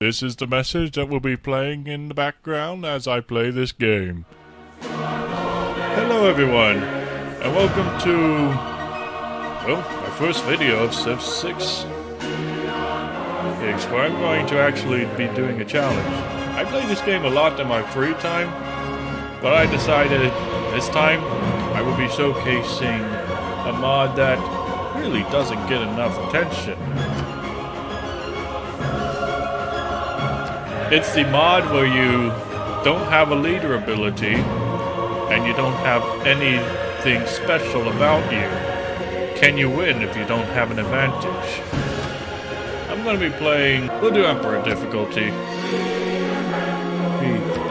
This is the message that will be playing in the background as I play this game. Hello everyone, and welcome to, well, my first video of Civ 6 gigs, where I'm going to actually be doing a challenge. I play this game a lot in my free time, but I decided this time I will be showcasing a mod that really doesn't get enough attention. It's the mod where you don't have a leader ability and you don't have anything special about you. Can you win if you don't have an advantage? I'm going to be playing, we'll do Emperor difficulty. The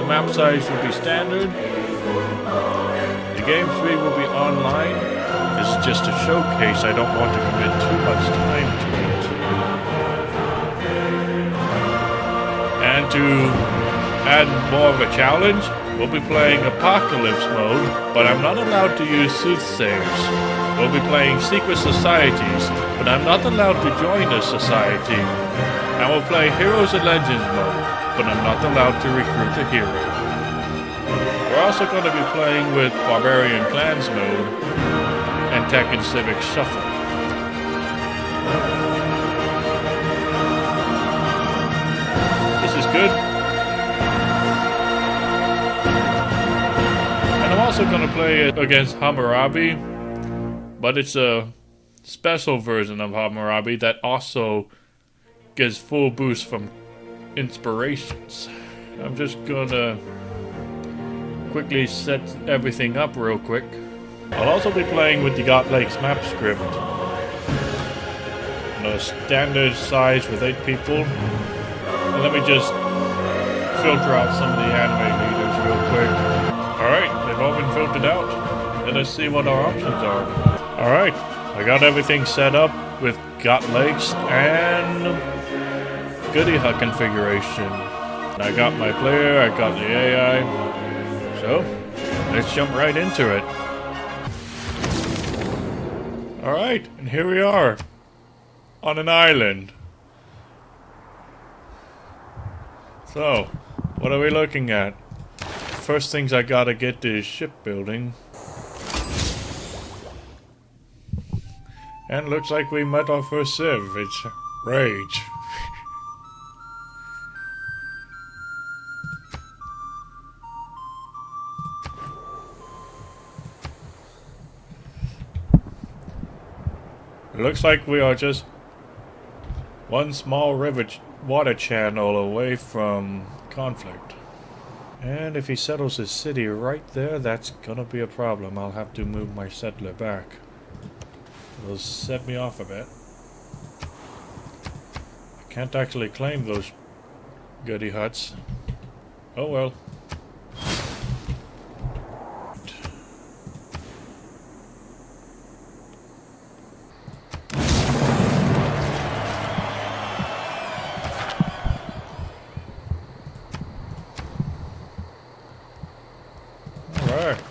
map size will be standard. The game 3 will be online. This is just a showcase, I don't want to commit too much time to it. And to add more of a challenge, we'll be playing Apocalypse mode, but I'm not allowed to use soothsayers. We'll be playing secret societies, but I'm not allowed to join a society. And we'll play Heroes and Legends mode, but I'm not allowed to recruit a hero. We're also going to be playing with Barbarian Clans mode and Tech and Civic Shuffle. This is good. And I'm also going to play it against Hammurabi, but it's a special version of Hammurabi that also gets full boost from inspirations. I'm just gonna quickly set everything up real quick. I'll also be playing with the God Lakes map script. A standard size with 8 people. And let me just filter out some of the anime leaders real quick. Alright, they've all been filtered out. And let's see what our options are. Alright, I got everything set up with God Lakes and Goody Hut configuration. I got my player, I got the AI. So, let's jump right into it. Alright, and here we are. On an island. So, what are we looking at? First things I gotta get is shipbuilding. And looks like we met our first civ. It's Rage. It looks like we are just one small water channel away from conflict. And if he settles his city right there, that's gonna be a problem. I'll have to move my settler back. It'll set me off a bit. I can't actually claim those goody huts. Oh well. Alright.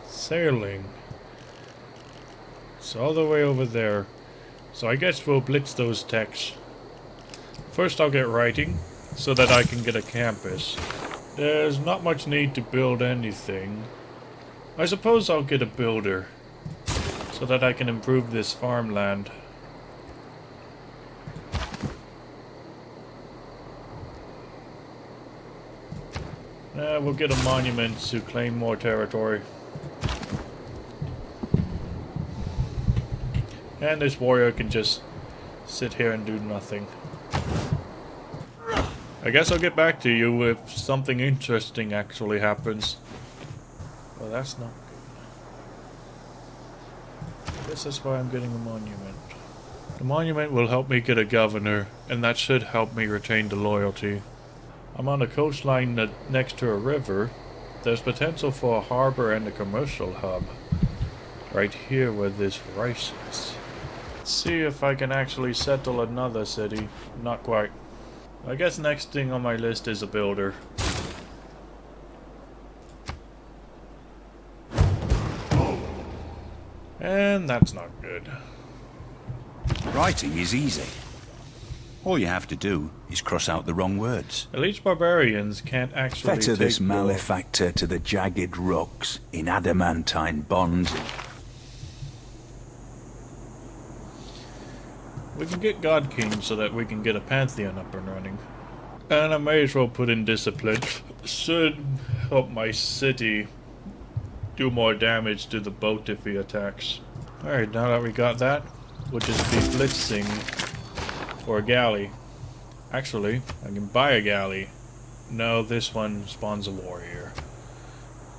Sailing. It's all the way over there. So I guess we'll blitz those techs. First I'll get writing, so that I can get a campus. There's not much need to build anything. I suppose I'll get a builder, so that I can improve this farmland. We'll get a monument to claim more territory. And this warrior can just sit here and do nothing. I guess I'll get back to you if something interesting actually happens. Well, that's not good. I guess that's why I'm getting a monument. The monument will help me get a governor, and that should help me retain the loyalty. I'm on a coastline next to a river. There's potential for a harbor and a commercial hub. Right here where this rice is. Let's see if I can actually settle another city. Not quite. I guess next thing on my list is a builder. And that's not good. Writing is easy. All you have to do is cross out the wrong words. At least barbarians can't actually Fetter this take malefactor to the jagged rocks in adamantine bonds. We can get God King so that we can get a Pantheon up and running. And I may as well put in discipline. Should help my city do more damage to the boat if he attacks. Alright, now that we got that, we'll just be blitzing for a galley. Actually, I can buy a galley. No, this one spawns a warrior.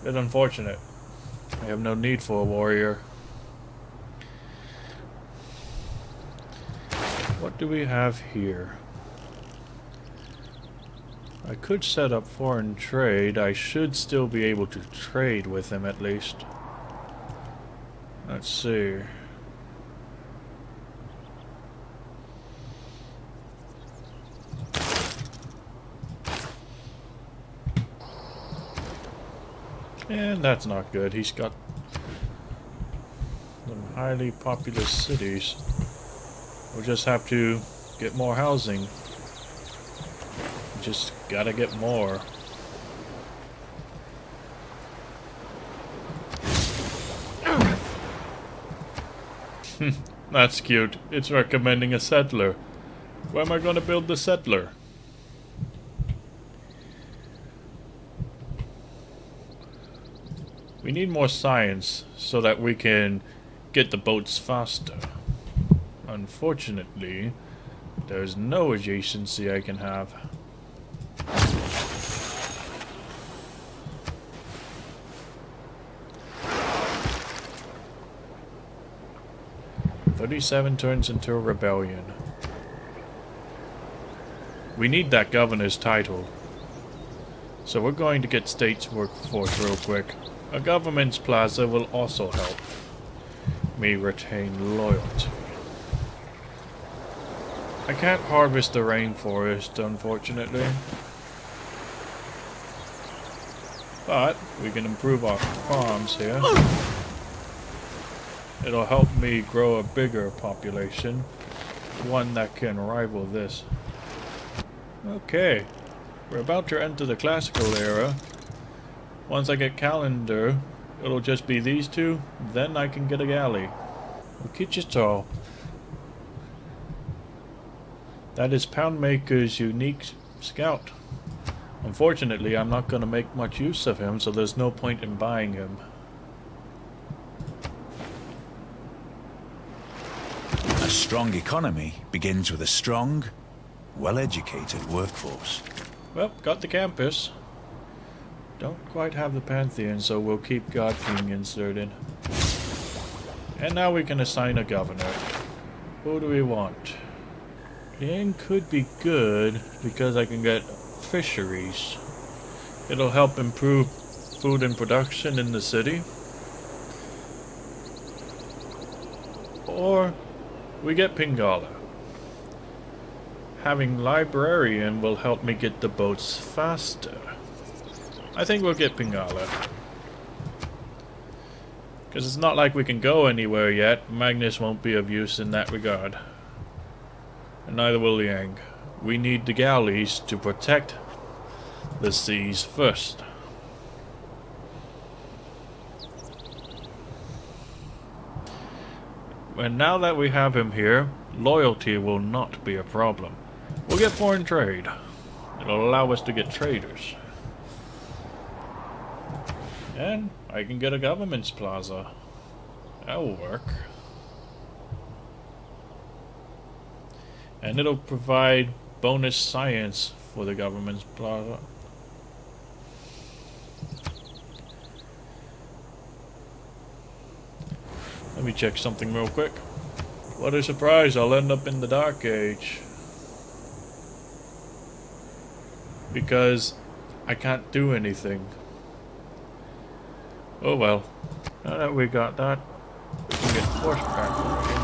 Bit unfortunate. I have no need for a warrior. What do we have here? I could set up foreign trade. I should still be able to trade with him at least. Let's see. And that's not good. He's got some highly populous cities. We'll just have to get more housing. Just gotta get more. That's cute. It's recommending a settler. Where am I gonna build the settler? We need more science so that we can get the boats faster. Unfortunately, there's no adjacency I can have. "37 turns into a rebellion." We need that governor's title. So we're going to get state's workforce real quick. A government's plaza will also help me retain loyalty. I can't harvest the rainforest, unfortunately. But we can improve our farms here. It'll help me grow a bigger population. One that can rival this. Okay. We're about to enter the classical era. Once I get calendar, it'll just be these two. Then I can get a galley. Wichita. That is Poundmaker's unique scout. Unfortunately, I'm not going to make much use of him, so there's no point in buying him. A strong economy begins with a strong, well-educated workforce. Well, got the campus. Don't quite have the Pantheon, so we'll keep God King inserted. And now we can assign a governor. Who do we want? King could be good because I can get fisheries. It'll help improve food and production in the city. Or we get Pingala. Having librarian will help me get the boats faster. I think we'll get Pingala. Because it's not like we can go anywhere yet. Magnus won't be of use in that regard. And neither will Liang. We need the galleys to protect the seas first. And now that we have him here, loyalty will not be a problem. We'll get foreign trade. It'll allow us to get traders. And I can get a government's plaza. That'll work. And it'll provide bonus science for the government's plaza. Let me check something real quick. What a surprise, I'll end up in the Dark Age. Because I can't do anything. Oh well. Now that we got that, we can get horseback working.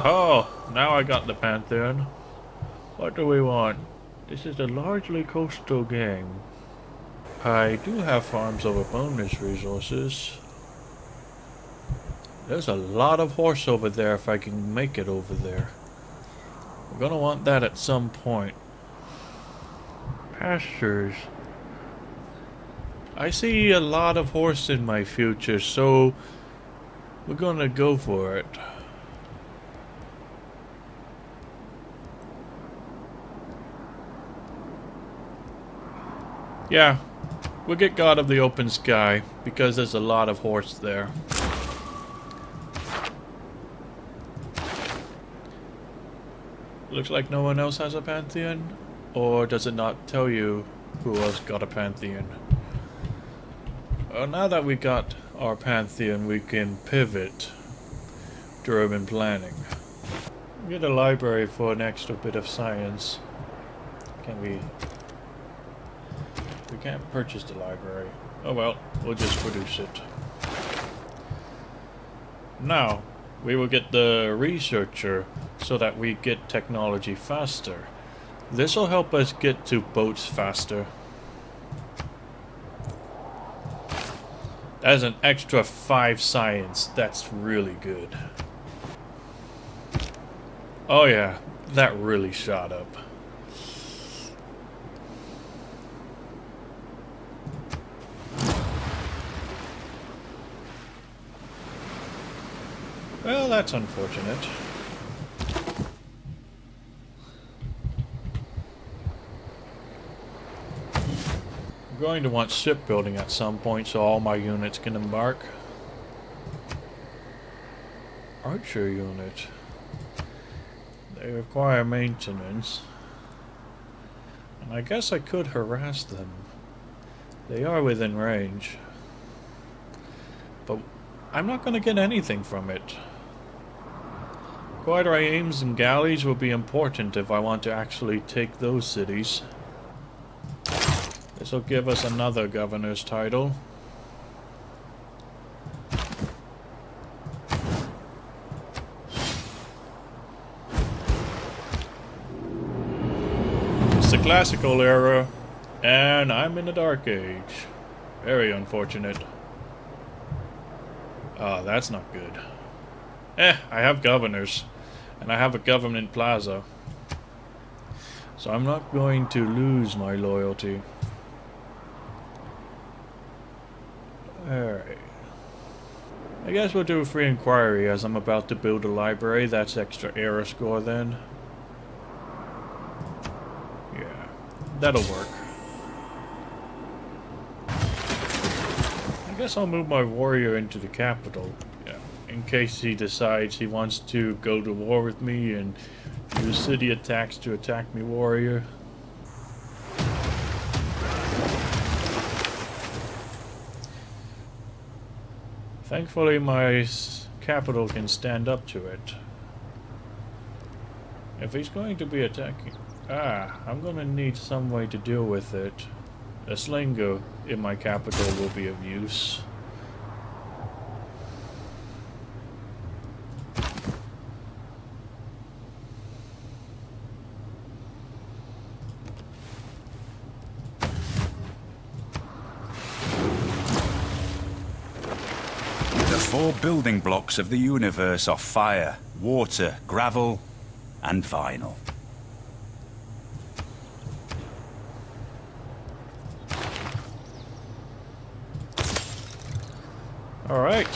Oh, now I got the Pantheon. What do we want? This is a largely coastal game. I do have farms over bonus resources. There's a lot of horse over there if I can make it over there. I'm gonna want that at some point. Pastures. I see a lot of horse in my future, so we're gonna go for it. Yeah, we'll get God of the Open Sky, because there's a lot of horse there. Looks like no one else has a Pantheon? Or does it not tell you who else got a Pantheon? Now that we got our Pantheon, we can pivot to urban planning. Get a library for an extra bit of science. Can we... We can't purchase the library. Oh well, we'll just produce it. Now, we will get the researcher so that we get technology faster. This will help us get to boats faster. That's an extra 5 science. That's really good. Oh yeah, that really shot up. Well, that's unfortunate. I'm going to want shipbuilding at some point so all my units can embark. Archer unit. They require maintenance. And I guess I could harass them. They are within range. But I'm not going to get anything from it. Quieter aims and galleys will be important if I want to actually take those cities. This will give us another governor's title. It's the classical era, and I'm in the dark age. Very unfortunate. Ah, that's not good. I have governors. And I have a government plaza. So I'm not going to lose my loyalty. Alright. I guess we'll do a free inquiry as I'm about to build a library. That's extra era score then. Yeah, that'll work. I guess I'll move my warrior into the capital. In case he decides he wants to go to war with me and use city attacks to attack me, warrior. Thankfully my capital can stand up to it. If he's going to be attacking... I'm going to need some way to deal with it. A slinger in my capital will be of use. The 4 building blocks of the universe are fire, water, gravel, and vinyl. Alright.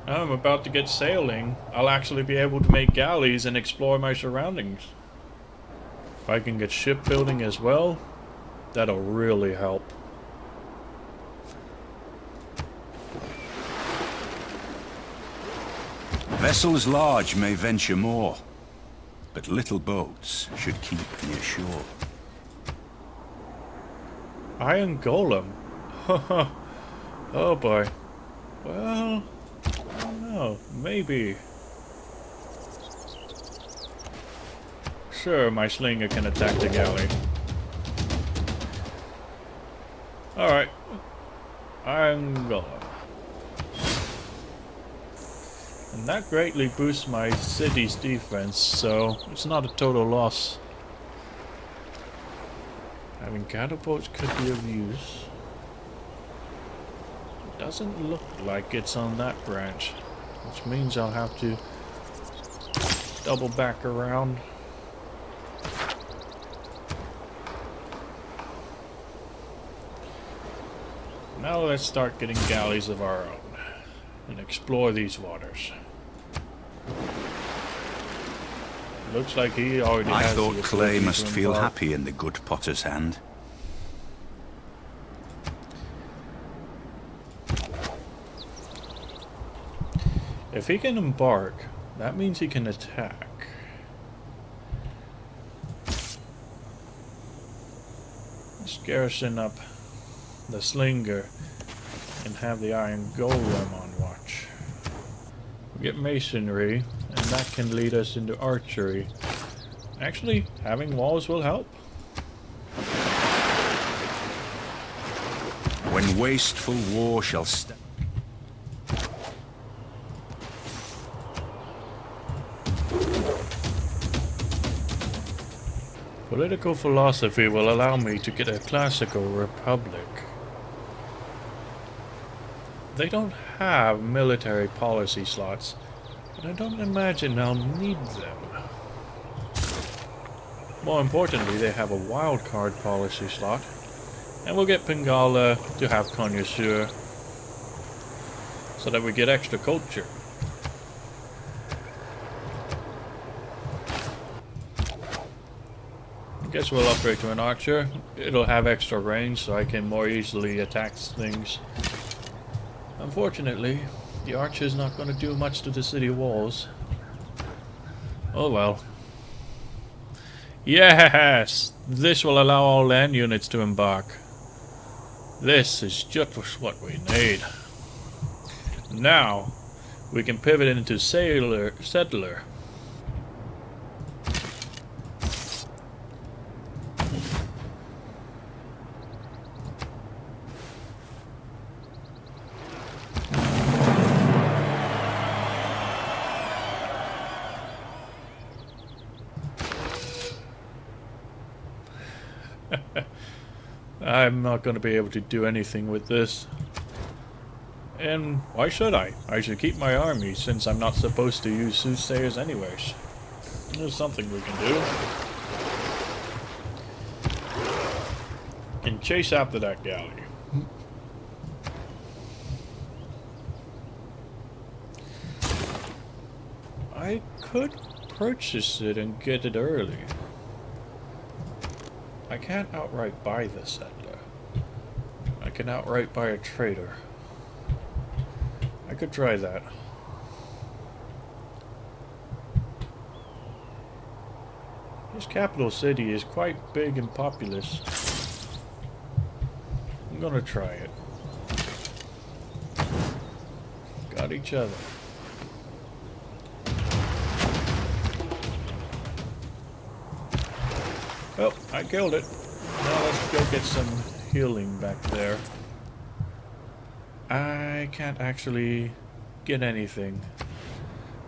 Now I'm about to get sailing. I'll actually be able to make galleys and explore my surroundings. If I can get shipbuilding as well, that'll really help. Vessels large may venture more, but little boats should keep near shore. Iron Golem? Oh boy. Well, I don't know. Maybe. Sure, my slinger can attack the galley. Alright. Iron Golem. And that greatly boosts my city's defense, so it's not a total loss. Having catapults could be of use. It doesn't look like it's on that branch, which means I'll have to double back around. Now let's start getting galleys of our own and explore these waters. Looks like he already has. I thought clay must feel embark. happy in the good potter's hand. If he can embark, that means he can attack. Let's garrison up the slinger and have the iron golem on watch. We get masonry, and that can lead us into archery. Actually, having walls will help. When wasteful war shall stand. Political philosophy will allow me to get a classical republic. They don't have military policy slots, but I don't imagine I'll need them. More importantly, they have a wildcard policy slot, and we'll get Pingala to have connoisseur, so that we get extra culture. I guess we'll upgrade to an archer. It'll have extra range, so I can more easily attack things. Unfortunately, the archer's not going to do much to the city walls. Oh well. Yes! This will allow all land units to embark. This is just what we need. Now, we can pivot into settler. I'm not going to be able to do anything with this. And why should I? I should keep my army since I'm not supposed to use soothsayers anyways. There's something we can do. And chase after that galley. I could purchase it and get it early. I can't outright buy the settler. I can outright buy a trader. I could try that. This capital city is quite big and populous. I'm gonna try it. Got each other. Oh, I killed it. Now let's go get some healing back there. I can't actually get anything.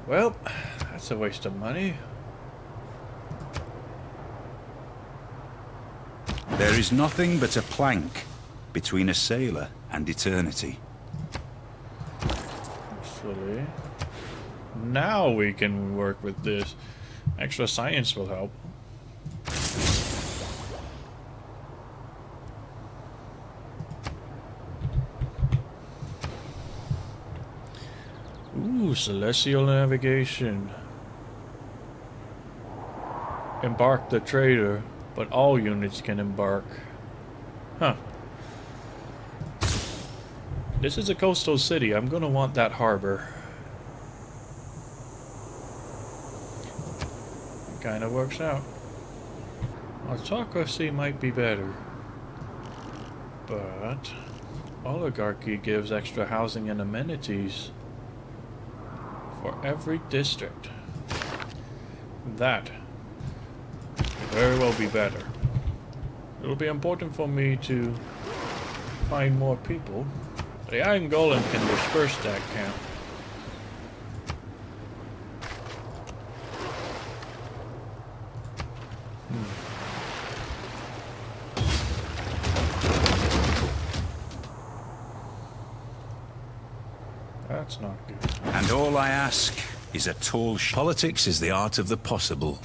Well, that's a waste of money. There is nothing but a plank between a sailor and eternity. Actually, now we can work with this. Extra science will help. Ooh, celestial navigation. Embark the trader, but all units can embark. Huh. This is a coastal city. I'm gonna want that harbor. It kinda works out. Autocracy might be better. But oligarchy gives extra housing and amenities for every district. That could very well be better. It'll be important for me to find more people. The Iron Golem can disperse that camp. That's not good. And all I ask is a tall politics is the art of the possible.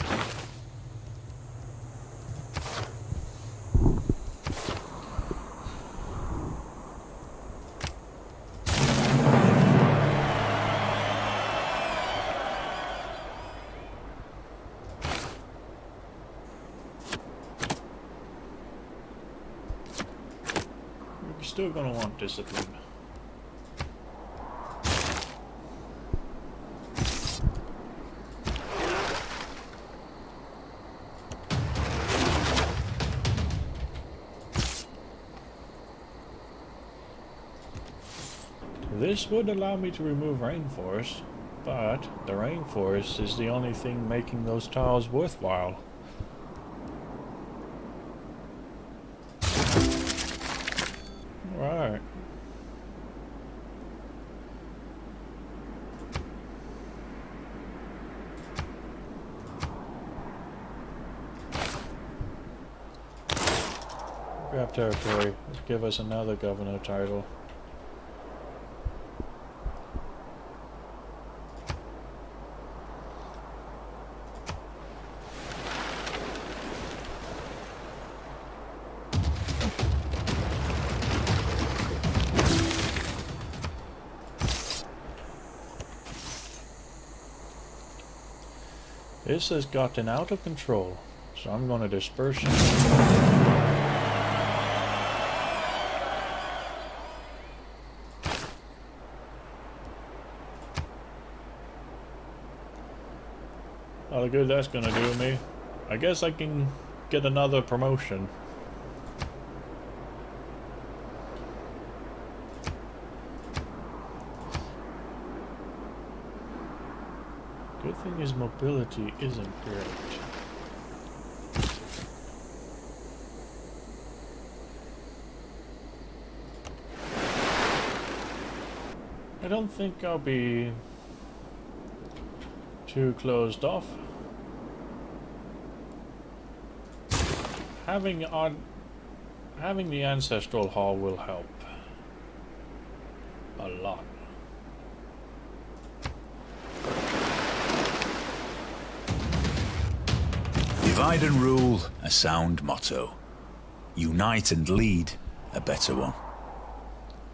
still gonna want discipline. This would allow me to remove rainforest, but the rainforest is the only thing making those tiles worthwhile. Right. Grab territory. Give us another governor title. This has gotten out of control, so I'm going to disperse it. All the good that's going to do me. I guess I can get another promotion. Good thing his mobility isn't great. I don't think I'll be too closed off. Having the ancestral hall will help a lot. Divide and rule, a sound motto. Unite and lead, a better one.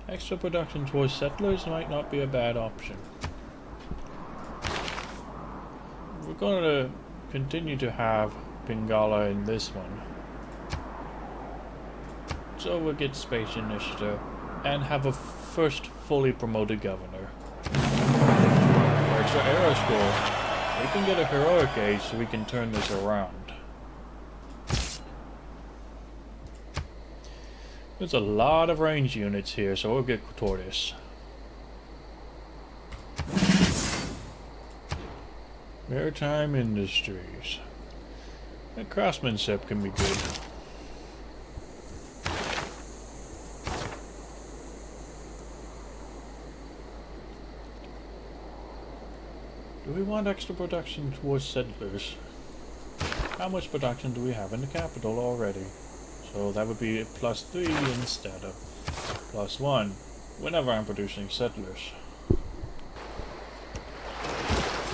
Extra production towards settlers might not be a bad option. We're going to continue to have Pingala in this one. So we'll get space initiative and have a first fully promoted governor. For extra arrow score, we can get a heroic age so we can turn this around. There's a lot of range units here, so we'll get toward this. Maritime industries. And craftsmanship can be good. Do we want extra production towards settlers? How much production do we have in the capital already? So that would be +3 instead of +1 whenever I'm producing settlers.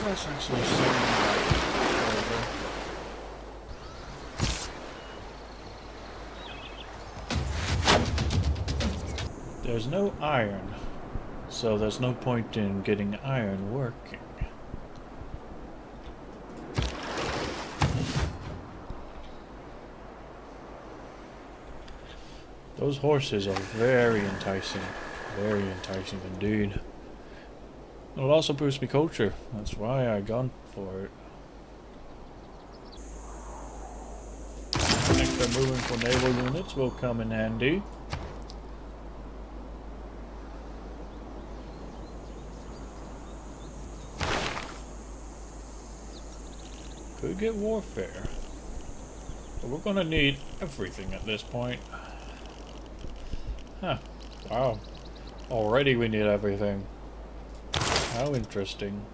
Let's actually send that over. There's no iron, so there's no point in getting iron working. Those horses are very enticing indeed. It'll also boost me culture, that's why I gone for it. Extra movement for naval units will come in handy. Could get warfare, but we're gonna need everything at this point. Huh. Wow. Already we need everything. How interesting.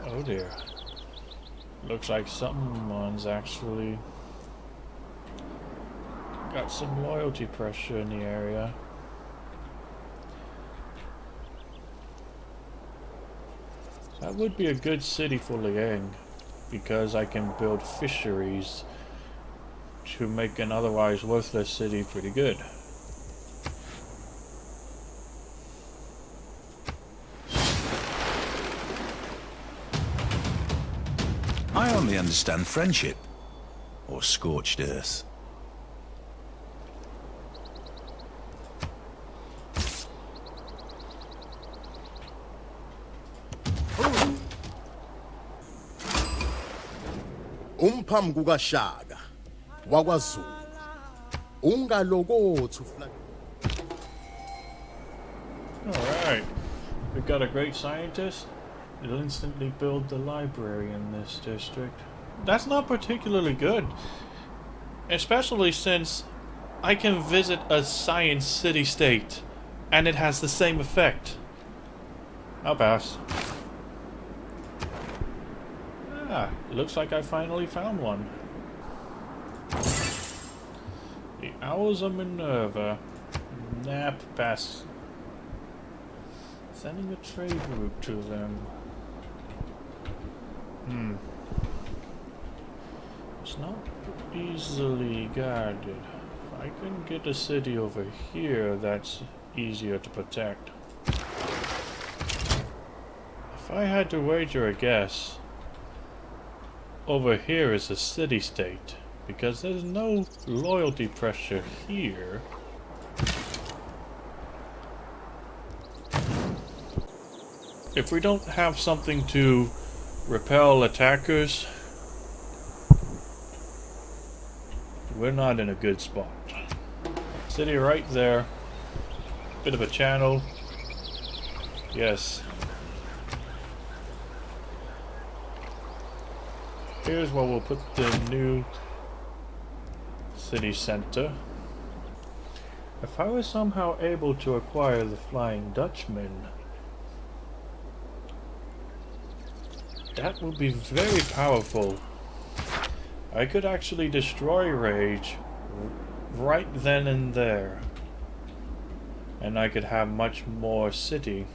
Oh dear. Looks like someone's actually got some loyalty pressure in the area. That would be a good city for Liang, because I can build fisheries to make an otherwise worthless city pretty good. I only understand friendship. or scorched earth. Umphambi kukaShaka wakwaZulu ungalokothi ufla. Alright, we've got a great scientist. It'll instantly build the library in this district. That's not particularly good. Especially since I can visit a science city-state and it has the same effect. I'll pass. Ah, looks like I finally found one. The Owls of Minerva. Nap pass. Sending a trade route to them. It's not easily guarded. If I can get a city over here, that's easier to protect. If I had to wager a guess, over here is a city-state, because there's no loyalty pressure here. If we don't have something to repel attackers, we're not in a good spot. City right there. Bit of a channel. Yes. Here's where we'll put the new city center. If I was somehow able to acquire the Flying Dutchman, that would be very powerful. I could actually destroy Rage right then and there. And I could have much more city.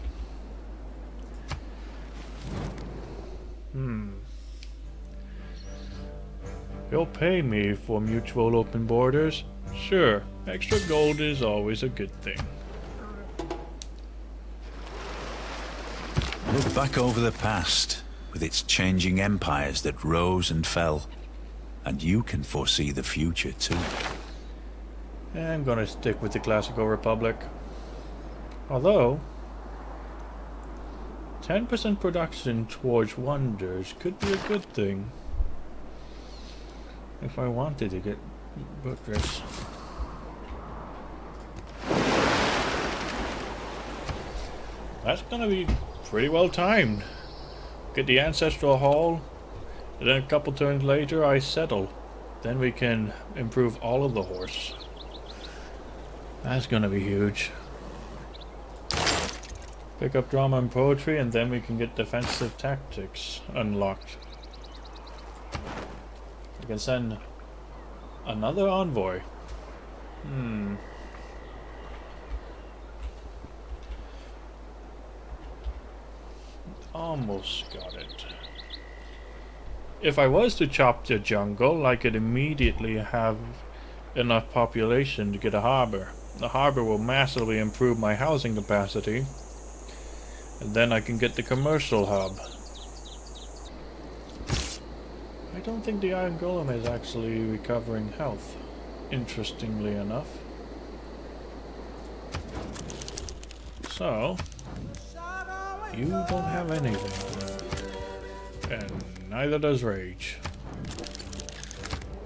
He'll pay me for mutual open borders. Sure, extra gold is always a good thing. Look back over the past, with its changing empires that rose and fell. And you can foresee the future too. I'm gonna stick with the classical republic. Although 10% production towards wonders could be a good thing. If I wanted to get buttress. That's gonna be pretty well timed. Get the ancestral hall, and then a couple turns later I settle. Then we can improve all of the horse. That's gonna be huge. Pick up drama and poetry, and then we can get defensive tactics unlocked. We can send another envoy. Almost got it. If I was to chop the jungle, I could immediately have enough population to get a harbor. The harbor will massively improve my housing capacity. And then I can get the commercial hub. I don't think the Iron Golem is actually recovering health, interestingly enough. So, you don't have anything. And neither does Rage.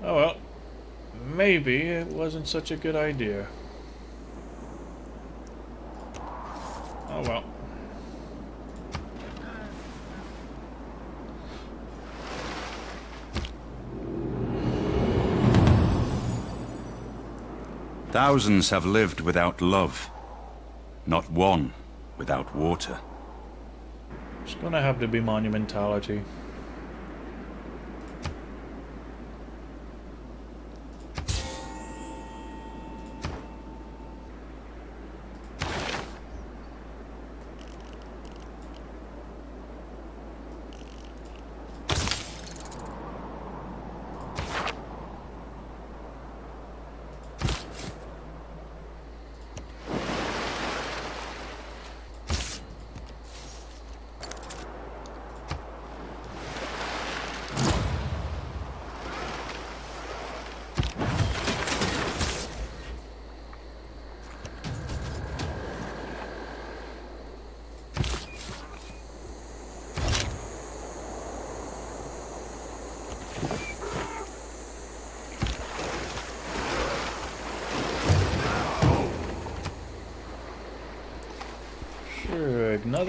Oh well, maybe it wasn't such a good idea. Oh well. Thousands have lived without love. Not one without water. It's gonna have to be monumentality.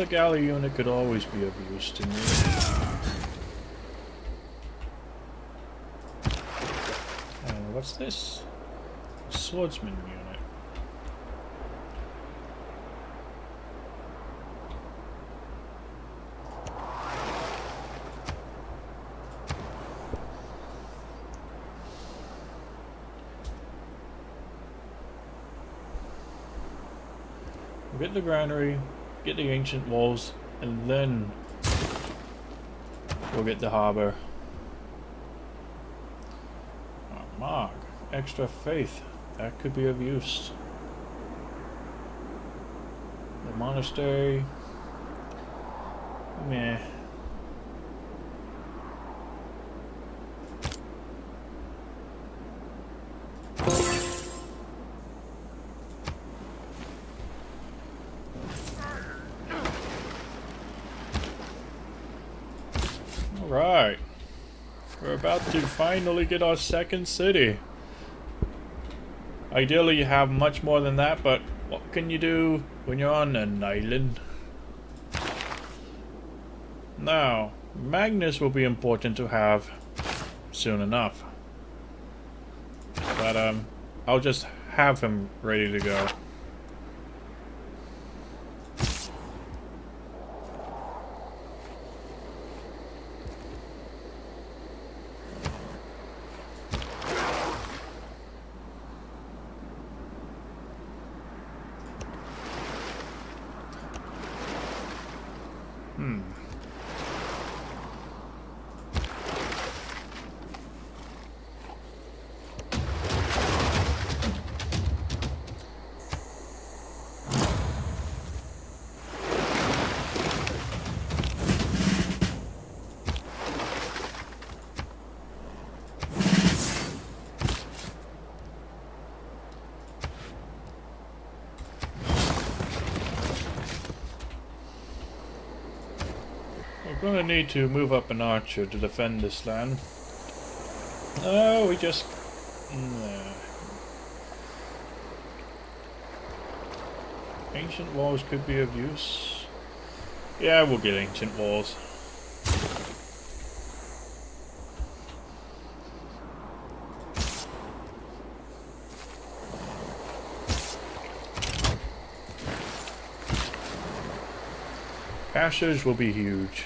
Another galley unit could always be of use to me. And what's this? Swordsman unit. We'll get the granary, get the ancient walls, and then we'll get the harbor. Oh, Mark, extra faith. That could be of use. The monastery. Meh. Alright. We're about to finally get our second city. Ideally you have much more than that, but what can you do when you're on an island? Now, Magnus will be important to have soon enough. But I'll just have him ready to go. We're gonna need to move up an archer to defend this land. No, we just... Nah. Ancient walls could be of use. Yeah, we'll get ancient walls. Pastures will be huge.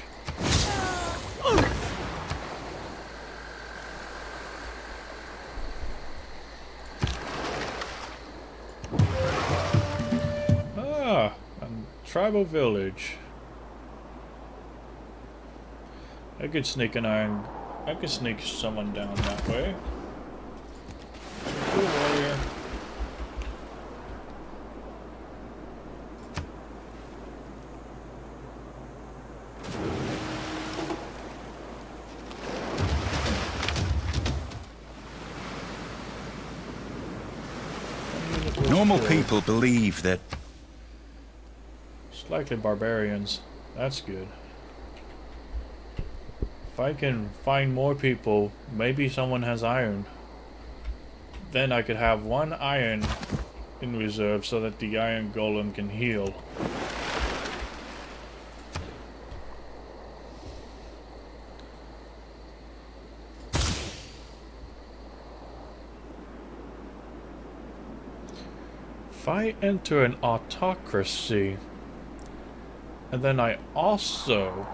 Ah, a tribal village. I could sneak I could sneak someone down that way. Cool warrior. Normal people believe that... It's likely barbarians. That's good. If I can find more people, maybe someone has iron. Then I could have one iron in reserve so that the iron golem can heal. If I enter an autocracy, and then I also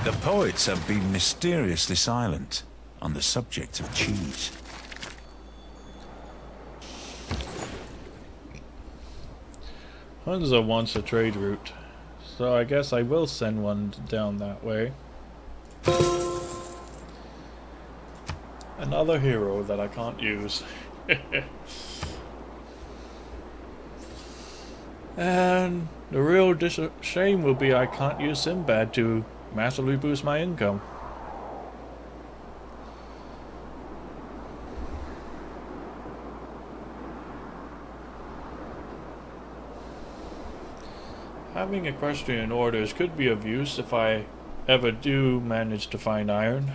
The poets have been mysteriously silent on the subject of cheese. Hunza wants a trade route, so I guess I will send one down that way. Another hero that I can't use. And the real shame will be I can't use Sinbad to massively boost my income. Having equestrian orders could be of use if I ever do manage to find iron.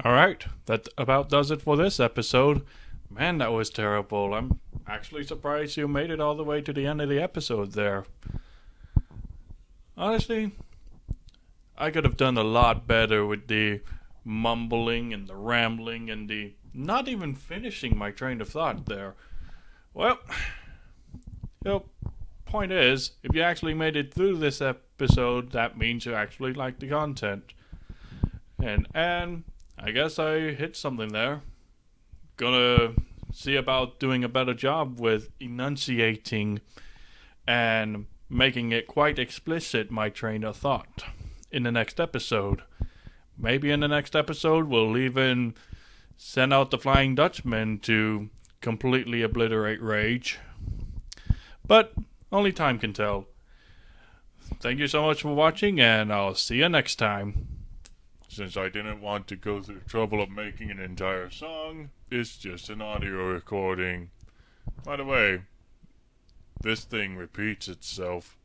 Alright, that about does it for this episode. Man, that was terrible. I'm actually surprised you made it all the way to the end of the episode there. Honestly, I could have done a lot better with the mumbling and the rambling and the not even finishing my train of thought there. Well, point is, if you actually made it through this episode, that means you actually like the content. And I guess I hit something there. Gonna see about doing a better job with enunciating and making it quite explicit, my train of thought, in the next episode. Maybe in the next episode we'll even send out the Flying Dutchman to completely obliterate rage. But only time can tell. Thank you so much for watching, and I'll see you next time. Since I didn't want to go through the trouble of making an entire song, it's just an audio recording. By the way, this thing repeats itself.